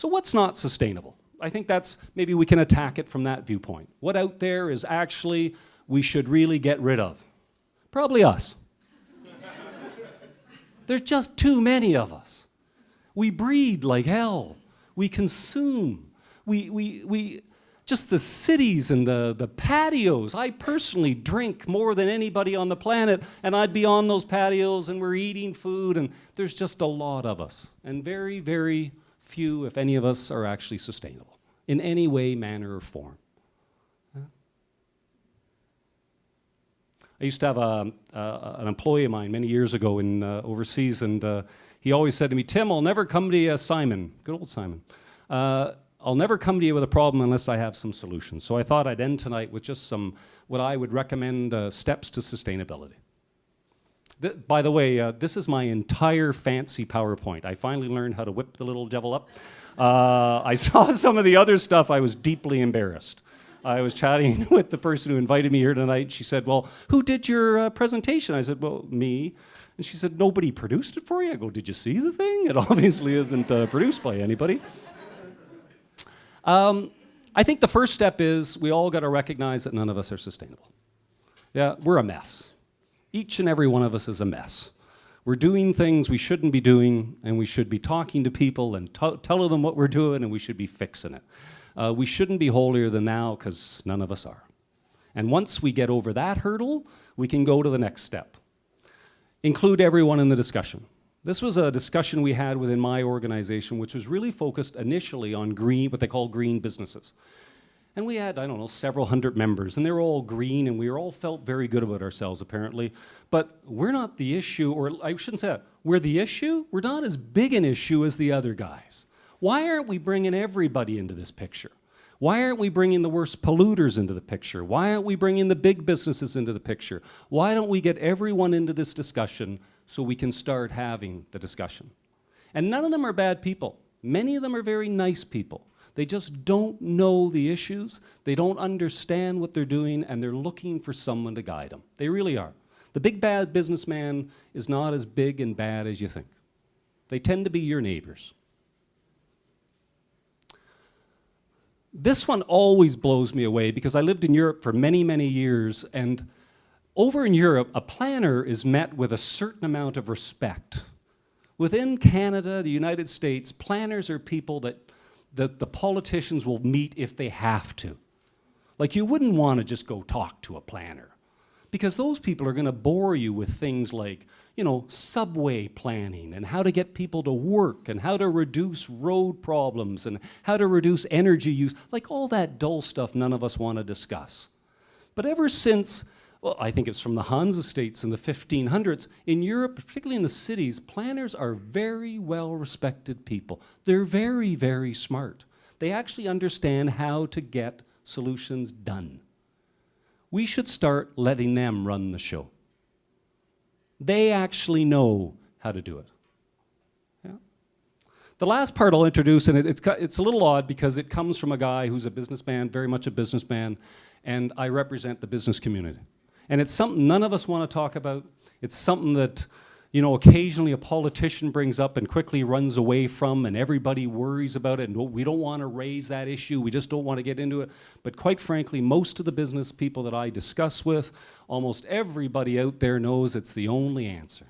So what's not sustainable? I think that's, maybe we can attack it from that viewpoint. What out there is actually we should really get rid of? Probably us. There's just too many of us. We breed like hell. We consume. We just the cities and the patios. I personally drink more than anybody on the planet, and I'd be on those patios and we're eating food, and there's just a lot of us. And very, very few, if any of us, are actually sustainable in any way, manner, or form. I used to have an employee of mine many years ago in overseas, and he always said to me, "Tim, I'll never come to you, Simon," good old Simon, "I'll never come to you with a problem unless I have some solutions." So I thought I'd end tonight with just some, what I would recommend, steps to sustainability. By the way, this is my entire fancy PowerPoint. I finally learned how to whip the little devil up. I saw some of the other stuff, I was deeply embarrassed. I was chatting with the person who invited me here tonight. She said, "Well, who did your presentation?" I said, "Well, me." And she said, "Nobody produced it for you?" I go, "Did you see the thing? It obviously isn't produced by anybody." I think the first step is we all got to recognize that none of us are sustainable. Yeah, we're a mess. Each and every one of us is a mess. We're doing things we shouldn't be doing, and we should be talking to people and telling them what we're doing, and we should be fixing it. We shouldn't be holier than thou, because none of us are. And once we get over that hurdle, we can go to the next step. Include everyone in the discussion. This was a discussion we had within my organization, which was really focused initially on green, what they call green businesses. And we had, I don't know, several hundred members, and they were all green, and we all felt very good about ourselves, apparently. But we're not the issue, or I shouldn't say that. We're the issue. We're not as big an issue as the other guys. Why aren't we bringing everybody into this picture? Why aren't we bringing the worst polluters into the picture? Why aren't we bringing the big businesses into the picture? Why don't we get everyone into this discussion so we can start having the discussion? And none of them are bad people. Many of them are very nice people. They just don't know the issues, they don't understand what they're doing, and they're looking for someone to guide them. They really are. The big bad businessman is not as big and bad as you think. They tend to be your neighbors. This one always blows me away because I lived in Europe for many, many years, and over in Europe, a planner is met with a certain amount of respect. Within Canada, the United States, planners are people that the politicians will meet if they have to. Like, you wouldn't want to just go talk to a planner, because those people are going to bore you with things like, you know, subway planning and how to get people to work and how to reduce road problems and how to reduce energy use, like all that dull stuff none of us want to discuss. But ever since, well, I think it's from the Hansa states in the 1500s, in Europe, particularly in the cities, planners are very well-respected people. They're very, very smart. They actually understand how to get solutions done. We should start letting them run the show. They actually know how to do it. Yeah? The last part I'll introduce, and it's a little odd because it comes from a guy who's a businessman, very much a businessman, and I represent the business community. And it's something none of us want to talk about. It's something that, you know, occasionally a politician brings up and quickly runs away from, and everybody worries about it, and we don't want to raise that issue, we just don't want to get into it. But quite frankly, most of the business people that I discuss with, almost everybody out there knows it's the only answer.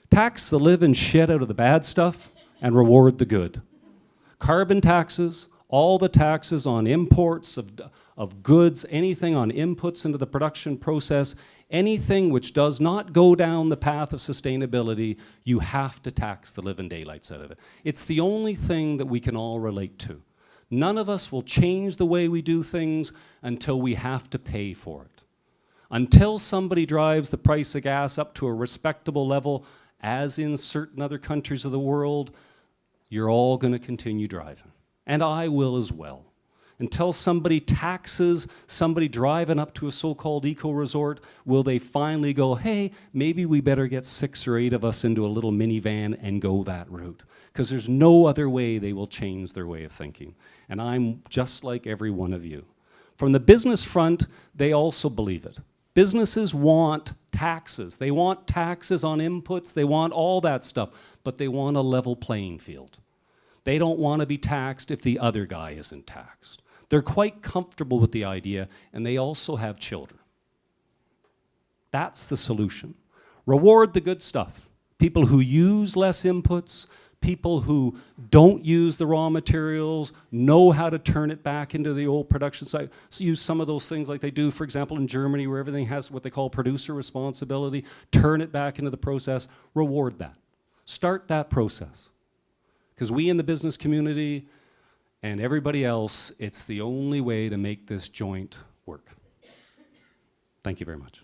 Tax the living shit out of the bad stuff and reward the good. Carbon taxes, all the taxes on imports of goods, anything on inputs into the production process, anything which does not go down the path of sustainability, you have to tax the living daylights out of it. It's the only thing that we can all relate to. None of us will change the way we do things until we have to pay for it. Until somebody drives the price of gas up to a respectable level, as in certain other countries of the world, you're all going to continue driving. And I will as well. Until somebody taxes somebody driving up to a so-called eco-resort, will they finally go, hey, maybe we better get 6 or 8 of us into a little minivan and go that route? Because there's no other way they will change their way of thinking. And I'm just like every one of you. From the business front, they also believe it. Businesses want taxes. They want taxes on inputs. They want all that stuff. But they want a level playing field. They don't want to be taxed if the other guy isn't taxed. They're quite comfortable with the idea, and they also have children. That's the solution. Reward the good stuff. People who use less inputs, people who don't use the raw materials, know how to turn it back into the old production site. So use some of those things like they do, for example, in Germany, where everything has what they call producer responsibility. Turn it back into the process. Reward that. Start that process. Because we in the business community and everybody else, it's the only way to make this joint work. Thank you very much.